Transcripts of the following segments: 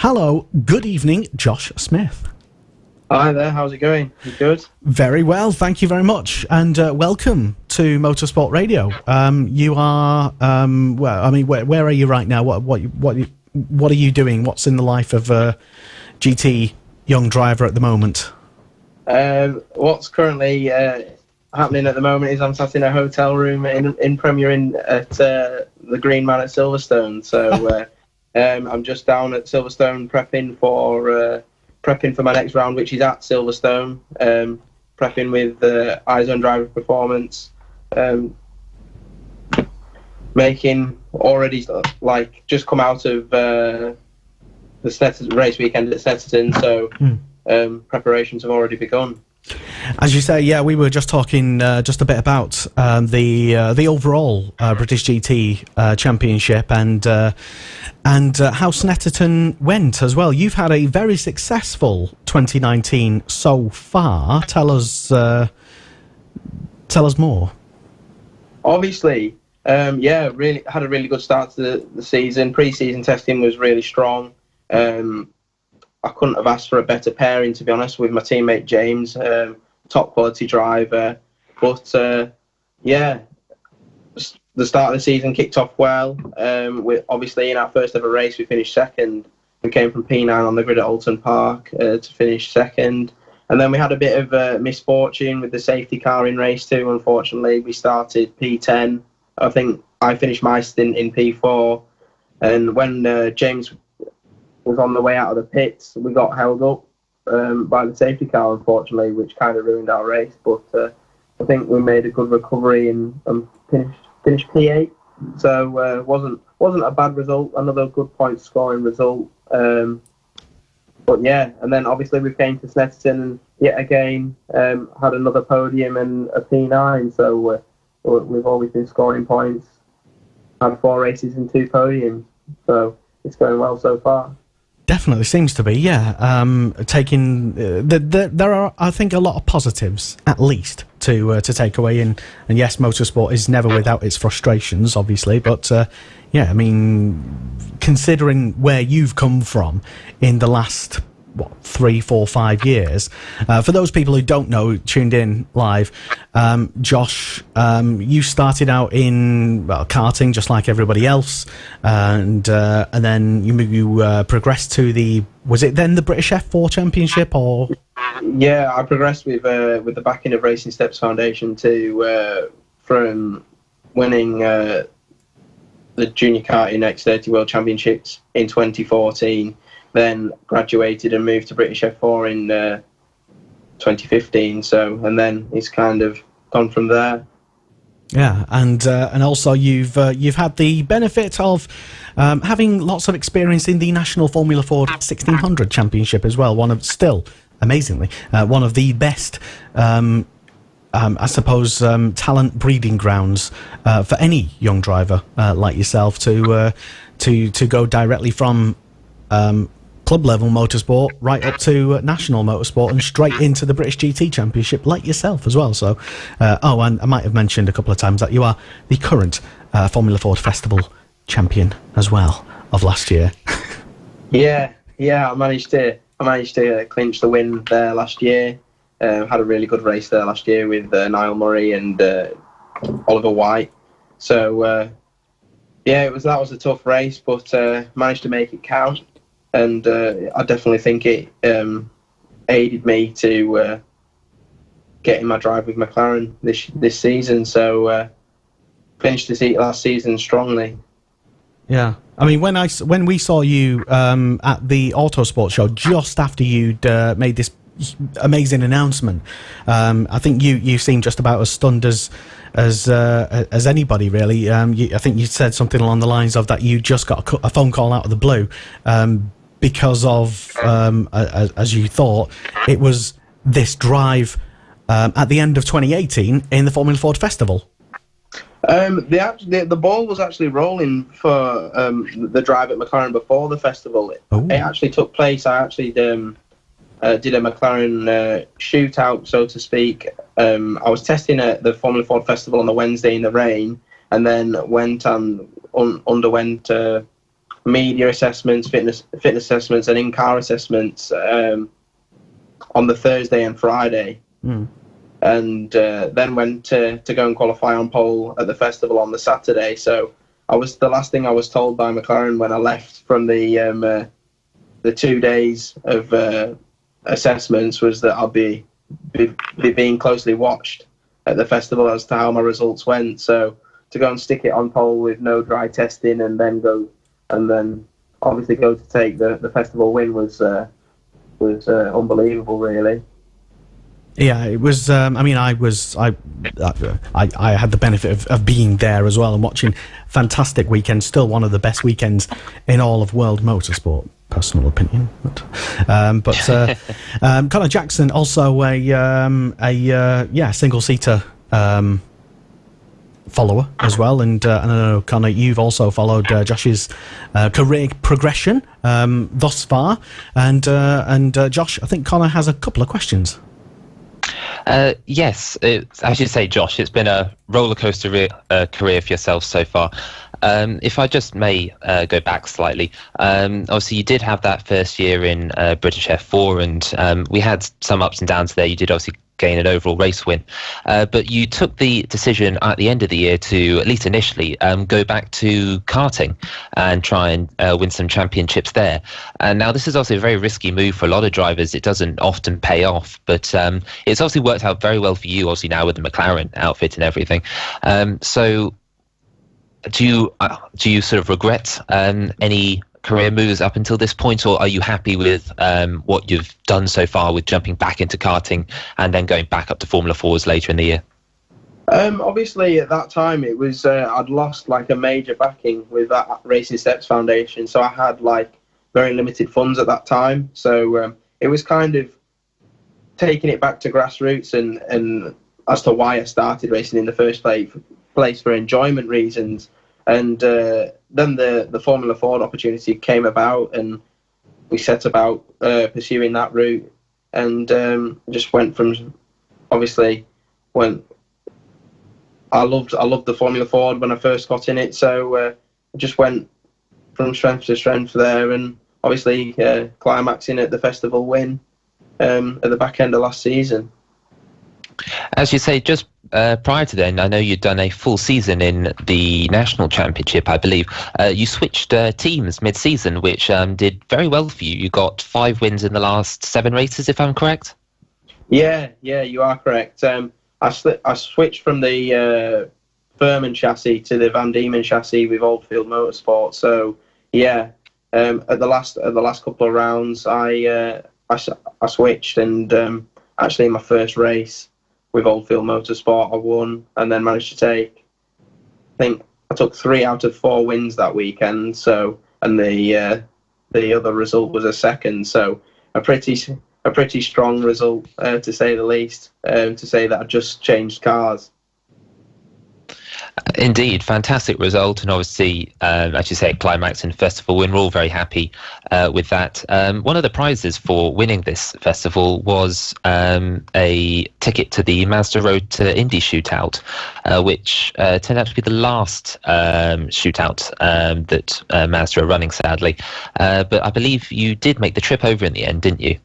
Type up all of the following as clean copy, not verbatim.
Hello, good evening, Josh Smith. Hi there, how's it going? You good? Very well, thank you very much, and welcome to Motorsport Radio. You are, where are you right now? What are you doing? What's in the life of a GT young driver at the moment? What's currently happening at the moment is I'm sat in a hotel room in Premier Inn at the Green Man at Silverstone. So I'm just down at Silverstone prepping for my next round, which is at Silverstone. Prepping with Eyes on Driver Performance. Making already just come out of the Snetterton race weekend at Snetterton, so preparations have already begun. As you say, yeah, we were just talking just a bit about the overall British GT Championship and how Snetterton went as well. You've had a very successful 2019 so far. Tell us more. Obviously, really had a really good start to the season. Pre-season testing was really strong. I couldn't have asked for a better pairing, to be honest, with my teammate James, top quality driver. But the start of the season kicked off well. Obviously, in our first ever race, we finished second. We came from P9 on the grid at Alton Park to finish second. And then we had a bit of misfortune with the safety car in race 2, unfortunately. We started P10. I think I finished my stint in P4. And when James was on the way out of the pits, we got held up by the safety car, unfortunately, which kind of ruined our race. But I think we made a good recovery and finished P8. So wasn't a bad result. Another good point scoring result. But yeah, and then obviously we came to Snetterton and yet again had another podium and a P9. So we've always been scoring points. Had 4 races and 2 podiums. So it's going well so far. Definitely seems to be, yeah. There are, I think, a lot of positives, at least, to take away. And yes, motorsport is never without its frustrations, obviously. But yeah, I mean, considering where you've come from in the last 3, 4, 5 years, for those people who don't know, tuned in live, Josh, you started out in karting just like everybody else, and then you progressed to was it then the British F4 Championship, or? Yeah, I progressed with the backing of Racing Steps Foundation from winning the Junior Karting X30 World Championships in 2014. Then graduated and moved to British F4 in 2015. And then it's kind of gone from there. Yeah, and also you've had the benefit of having lots of experience in the National Formula Ford 1600 Championship as well. Amazingly, one of the best, I suppose, talent breeding grounds for any young driver like yourself to go directly from club level motorsport right up to national motorsport and straight into the British GT Championship like yourself as well. So and I might have mentioned a couple of times that you are the current Formula Ford Festival champion as well of last year. yeah I managed to clinch the win there last year. Had a really good race there last year with Niall Murray and Oliver White. So that was a tough race, but managed to make it count. And I definitely think it aided me to get in my drive with McLaren this season. So finished last season strongly. Yeah, I mean, when we saw you at the Autosport show just after you'd made this amazing announcement, I think you seemed just about as stunned as anybody, really. I think you said something along the lines of that you just got a phone call out of the blue. Because of, as you thought, it was this drive at the end of 2018 in the Formula Ford Festival. The ball was actually rolling for the drive at McLaren before the festival. It actually took place. I actually did a McLaren shootout, so to speak. I was testing at the Formula Ford Festival on the Wednesday in the rain, and then went and underwent media assessments, fitness assessments, and in-car assessments on the Thursday and Friday, and then went to go and qualify on pole at the festival on the Saturday. So the last thing I was told by McLaren when I left from the 2 days of assessments was that I'll be being closely watched at the festival as to how my results went. So to go and stick it on pole with no dry testing and then obviously go to take the festival win was unbelievable, really. Yeah, it was. I had the benefit of being there as well and watching fantastic weekends. Still one of the best weekends in all of world motorsport. Personal opinion, but Connor Jackson also a single-seater follower as well, and I know, Connor, you've also followed Josh's career progression thus far, and Josh, I think Connor has a couple of questions. Yes, as you say, Josh, it's been a roller coaster career for yourself so far. If I just may go back slightly, obviously you did have that first year in British F4, and we had some ups and downs there. You did obviously gain an overall race win, but you took the decision at the end of the year to, at least initially, go back to karting and try and win some championships there. And now this is obviously a very risky move for a lot of drivers. It doesn't often pay off, but it's obviously worked out very well for you, obviously now with the McLaren outfit and everything. So do you sort of regret any career moves up until this point, or are you happy with what you've done so far with jumping back into karting and then going back up to Formula 4s later in the year? Obviously, at that time, it was I'd lost like a major backing with that Racing Steps Foundation, so I had like very limited funds at that time. So it was kind of taking it back to grassroots and as to why I started racing in the first place for enjoyment reasons. And then the Formula Ford opportunity came about, and we set about pursuing that route, and just went from, obviously, I loved the Formula Ford when I first got in it, so just went from strength to strength there, and obviously climaxing at the festival win at the back end of last season. As you say, just prior to then, I know you'd done a full season in the National Championship, I believe. You switched teams mid-season, which did very well for you. You got 5 wins in the last 7 races, if I'm correct? Yeah, you are correct. I switched from the Furman chassis to the Van Diemen chassis with Oldfield Motorsport. So, yeah, at the last couple of rounds, I switched, and actually in my first race with Oldfield Motorsport, I won, and then managed to take, I think I took 3 out of 4 wins that weekend. So, and the other result was a second. So a pretty strong result, to say the least. To say that I just changed cars. Indeed, fantastic result, and obviously, as you say, climax and festival win. We're all very happy with that. One of the prizes for winning this festival was a ticket to the Mazda Road to Indy shootout, which turned out to be the last shootout that Mazda are running, sadly. But I believe you did make the trip over in the end, didn't you?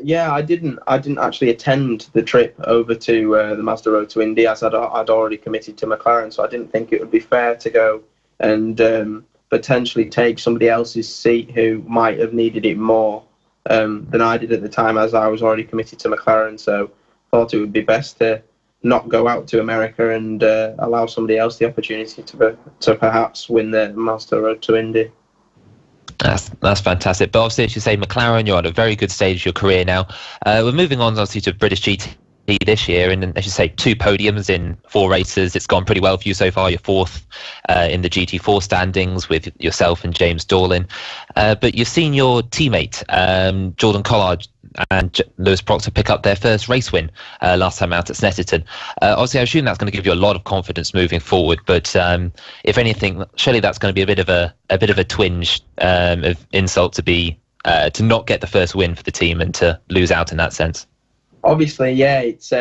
Yeah, I didn't actually attend the trip over to the Mazda Road to Indy, as I'd already committed to McLaren, so I didn't think it would be fair to go and potentially take somebody else's seat who might have needed it more than I did at the time, as I was already committed to McLaren. So I thought it would be best to not go out to America and allow somebody else the opportunity to perhaps win the Mazda Road to Indy. That's fantastic. But obviously, as you say, McLaren, you're at a very good stage of your career now. We're moving on, obviously, to British GT this year, and as you say, 2 podiums in 4 races. It's gone pretty well for you so far. You're 4th in the GT4 standings with yourself and James Dorlin. But you've seen your teammate, Jordan Collard, and Lewis Proctor pick up their first race win last time out at Snetterton. Obviously, I assume that's going to give you a lot of confidence moving forward. But if anything, surely that's going to be a bit of a twinge of insult to not get the first win for the team and to lose out in that sense. Obviously, yeah, it's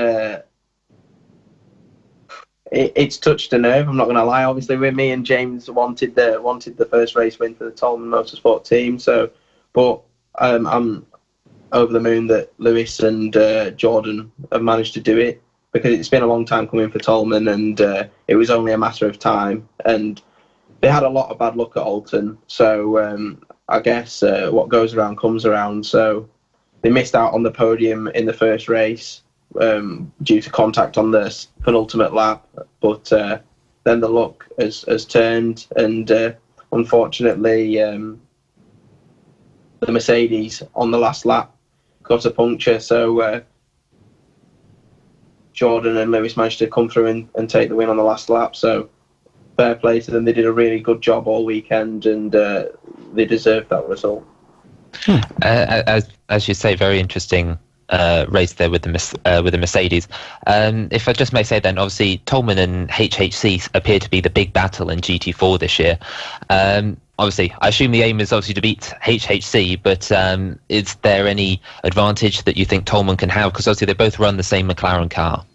it's touched a nerve. I'm not going to lie. Obviously, with me and James wanted the first race win for the Tolman Motorsport team. So, but I'm over the moon that Lewis and Jordan have managed to do it, because it's been a long time coming for Tolman, and it was only a matter of time. And they had a lot of bad luck at Alton. So I guess what goes around comes around. So they missed out on the podium in the first race due to contact on the penultimate lap, but then the luck has turned, and unfortunately the Mercedes on the last lap got a puncture, so Jordan and Lewis managed to come through and take the win on the last lap. So fair play to them. They did a really good job all weekend, and they deserved that result. As you say, very interesting race there with the Mercedes. If I just may say then, obviously Tolman and HHC appear to be the big battle in GT4 this year. Obviously, I assume the aim is obviously to beat HHC, but is there any advantage that you think Tolman can have? Because obviously they both run the same McLaren car.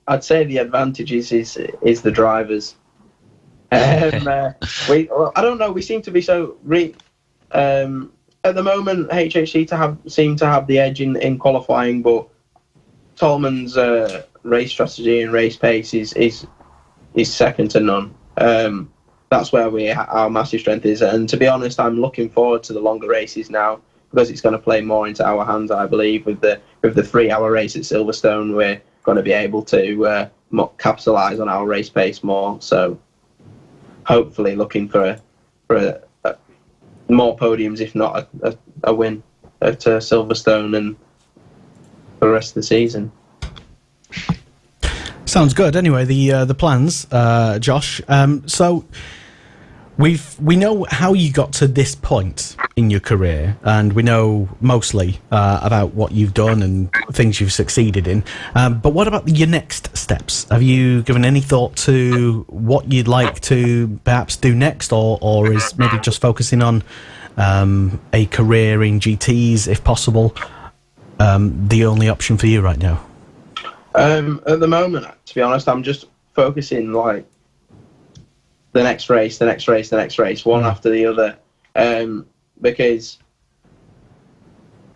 I'd say the advantage is the drivers. I don't know. We seem to be so at the moment, HHC seem to have the edge in qualifying, but Tolman's race strategy and race pace is second to none. That's where our massive strength is. And to be honest, I'm looking forward to the longer races now, because it's going to play more into our hands, I believe. With the 3-hour race at Silverstone, we're going to be able to capitalise on our race pace more. So hopefully looking for more podiums, if not a win at Silverstone and for the rest of the season. Sounds good. Anyway, the plans, Josh. So we know how you got to this point in your career, and we know mostly about what you've done and things you've succeeded in. But what about your next steps? Have you given any thought to what you'd like to perhaps do next, or is maybe just focusing on a career in GTs, if possible, the only option for you right now? At the moment, to be honest, I'm just focusing like the next race, one after the other, because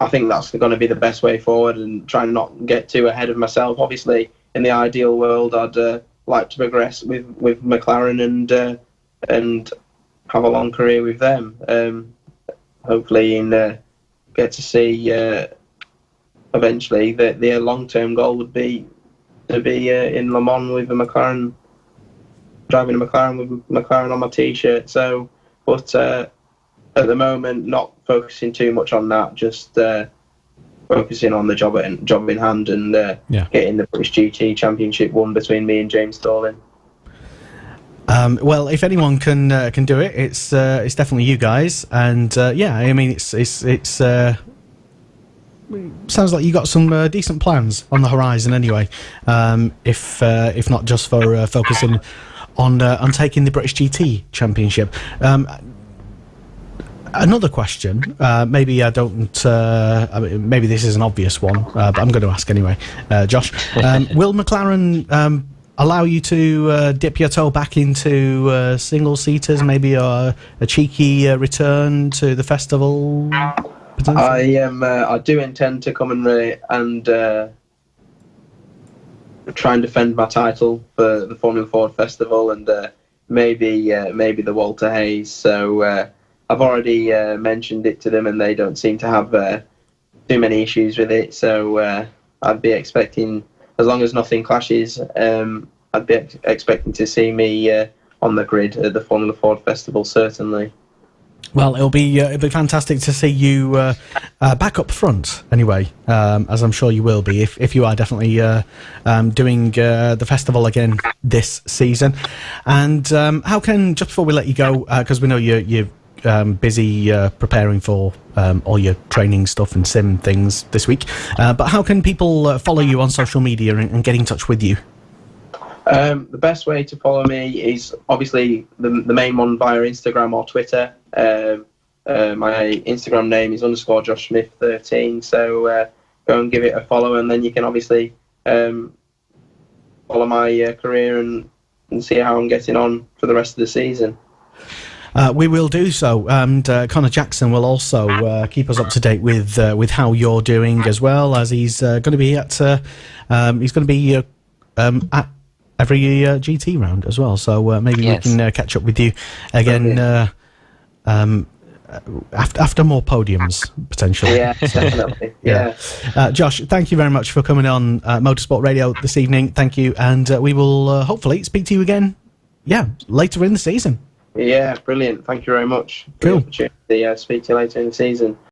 I think that's going to be the best way forward, and try and not get too ahead of myself. Obviously, in the ideal world, I'd like to progress with McLaren and have a long career with them. Hopefully, and get to see eventually that their long-term goal would be to be in Le Mans with a McLaren, driving a McLaren with McLaren on my T-shirt. So, but at the moment, not focusing too much on that, just focusing on the job in hand, and getting the British GT Championship won between me and James Stalling. Well, if anyone can do it, it's definitely you guys. And I mean, it's sounds like you got some decent plans on the horizon. Anyway, if not just for focusing on taking the British GT Championship. Another question, maybe I don't. Maybe this is an obvious one, but I'm going to ask anyway. Josh, will McLaren allow you to dip your toe back into single seaters? Maybe a cheeky return to the festival? I do intend to come and try and defend my title for the Formula Ford Festival, and maybe the Walter Hayes. So I've already mentioned it to them, and they don't seem to have too many issues with it. So I'd be expecting, as long as nothing clashes, I'd be expecting to see me on the grid at the Formula Ford Festival, certainly. Well, it'll be fantastic to see you back up front anyway, as I'm sure you will be if you are definitely doing the festival again this season. And how can, just before we let you go, because we know you're busy preparing for all your training stuff and sim things this week, but how can people follow you on social media and get in touch with you? The best way to follow me is obviously the main one via Instagram or Twitter. My Instagram name is _JoshSmith13, so go and give it a follow, and then you can obviously follow my career and see how I'm getting on for the rest of the season. We will do so, and Connor Jackson will also keep us up to date with how you're doing as well, as he's going to be at every GT round as well. So maybe we can catch up with you again after more podiums potentially. Yeah, definitely. Yeah. Josh, thank you very much for coming on Motorsport Radio this evening. Thank you, and we will hopefully speak to you again. Yeah, later in the season. Yeah, brilliant. Thank you very much. Cool. For the opportunity. Speak to you later in the season.